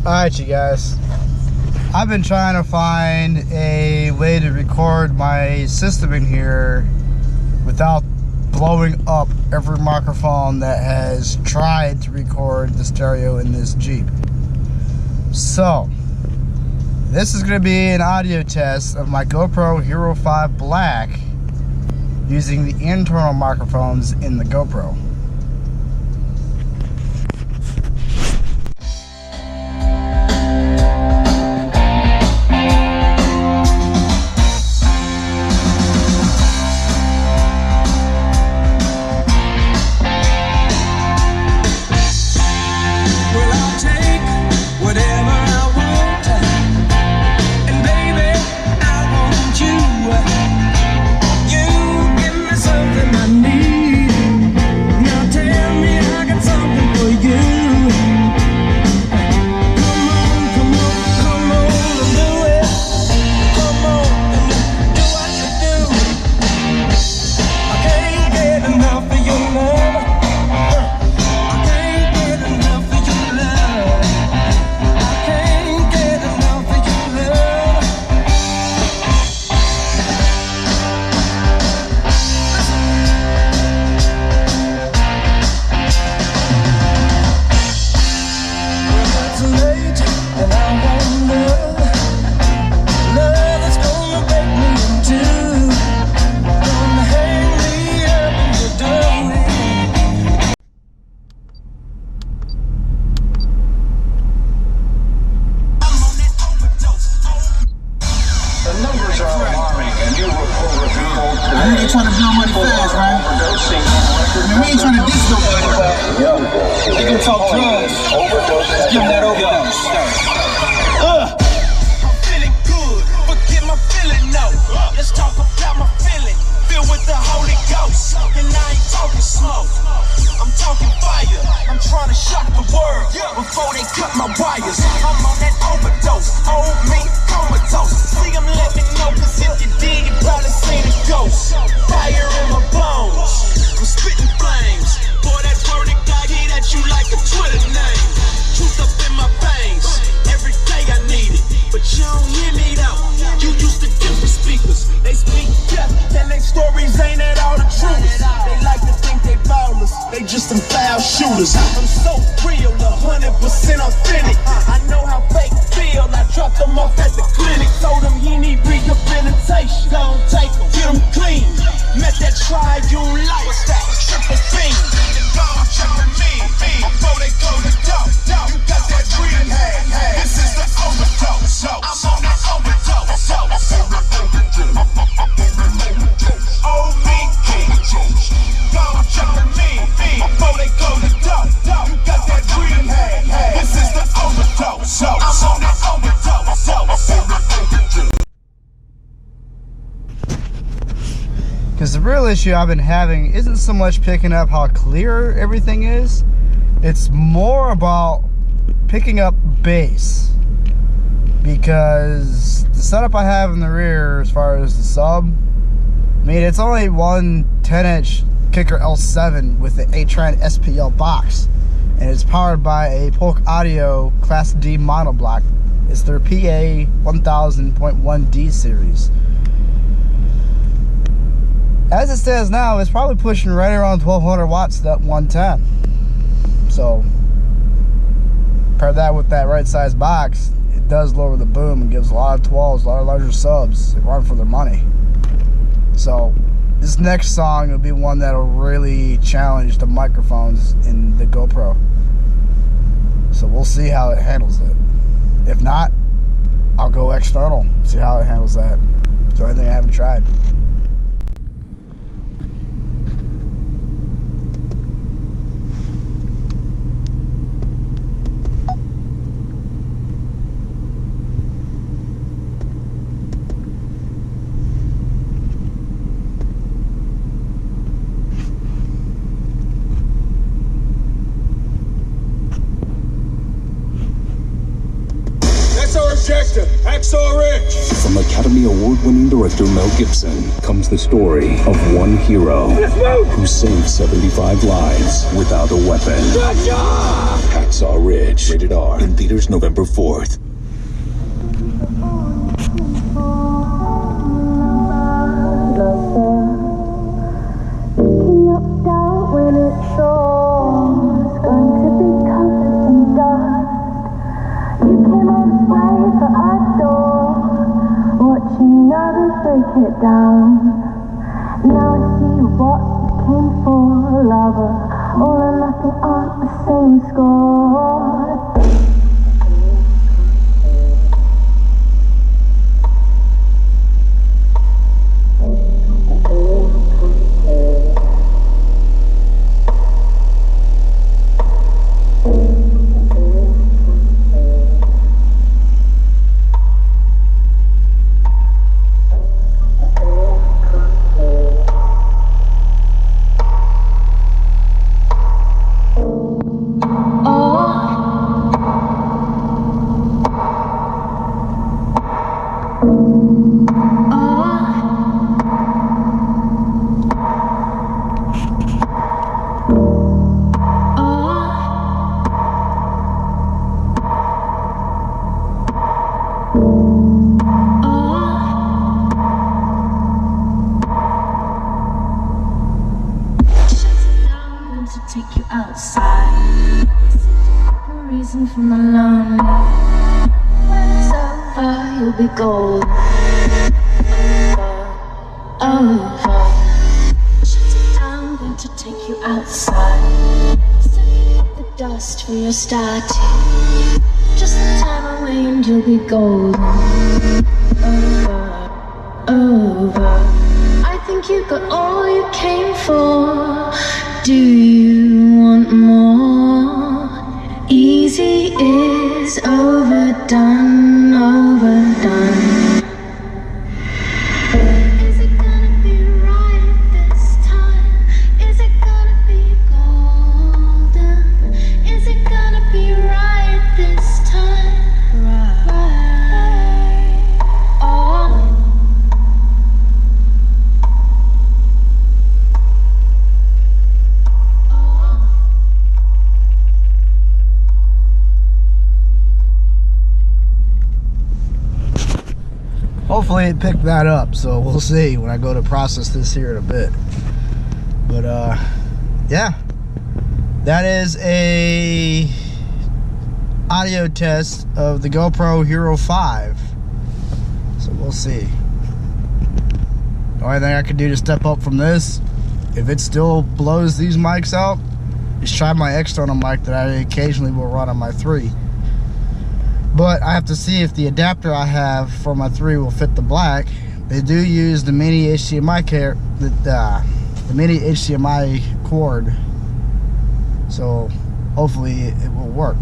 Alright, you guys. I've been trying to find a way to record my system in here without blowing up every microphone that has tried to record the stereo in this Jeep. So, this is going to be an audio test of my GoPro Hero 5 Black using the internal microphones in the GoPro. They trying to blow money fast, right? And we ain't trying to diss nobody. They gonna talk drugs. Give them that overdose. I'm feeling good, forget my feeling, no. Let's talk about my feeling, filled with the Holy Ghost. And I ain't talking smoke, I'm talking fire. I'm trying to shock the world before they cut my wires. I'm on that overdose, old me comatose. See them let me know, cause if you did, you probably seen a ghost. Fire in my bones, I'm spitting flames. Boy, that word of God, he that you like a Twitter name. Truth up in my veins, every day I need it. But you don't hear me though, you used to different speakers. They speak death, and their stories ain't at all the truth. They like to think they ballers, they just some foul shooters. I'm so real, 100% authentic. I know how fake feel, I dropped them off at the clinic. Told them he need rehabilitation, don't take them, get them clean. Met that tribe you don't like, what's that? Triple beam. Don't triple me, before they go to dope. You got that dream, hey, this is the overdose. I'm on that overdose. Old me, don't triple me, before they go to dope. You got that dream, hey, this is the overdose. I'm on that overdose. Because the real issue I've been having isn't so much picking up how clear everything is. It's more about picking up bass. Because the setup I have in the rear as far as the sub, I mean, it's only one 10-inch Kicker L7 with the A-Tran SPL box. And it's powered by a Polk Audio Class D monoblock. It's their PA 1000.1D series. As it stands now, it's probably pushing right around 1200 watts, that 110. So, pair that with that right size box, it does lower the boom and gives a lot of 12s, a lot of larger subs. They run for their money. So, this next song will be one that'll really challenge the microphones in the GoPro. So we'll see how it handles it. If not, I'll go external, see how it handles that. It's the only thing I haven't tried. projector, Hacksaw Ridge. From Academy Award-winning director Mel Gibson comes the story of one hero who saved 75 lives without a weapon. Hacksaw Ridge, rated R, in theaters November 4th. Break it down. Now I see what you came for, lover. All or nothing on the same score. Take you outside. A reason from the lonely. When it's over, you'll be golden. Over. Shut it down, going to take you outside. Sucking up the dust from your statue. Just the time away and you'll be golden. Over. I think you got all you came for. Do you want more? Easy is overdone, overdone. Is it gonna be right this time? Is it gonna be golden? Is it gonna be right this time? Right. Oh. Hopefully it picked that up, so we'll see when I go to process this here in a bit. But yeah, that is a audio test of the GoPro Hero 5. So we'll see. The only thing I could do to step up from this, if it still blows these mics out, is try my external mic that I occasionally will run on my 3. But I have to see if the adapter I have for my 3 will fit the black. They do use the mini HDMI the mini HDMI cord, so hopefully it will work.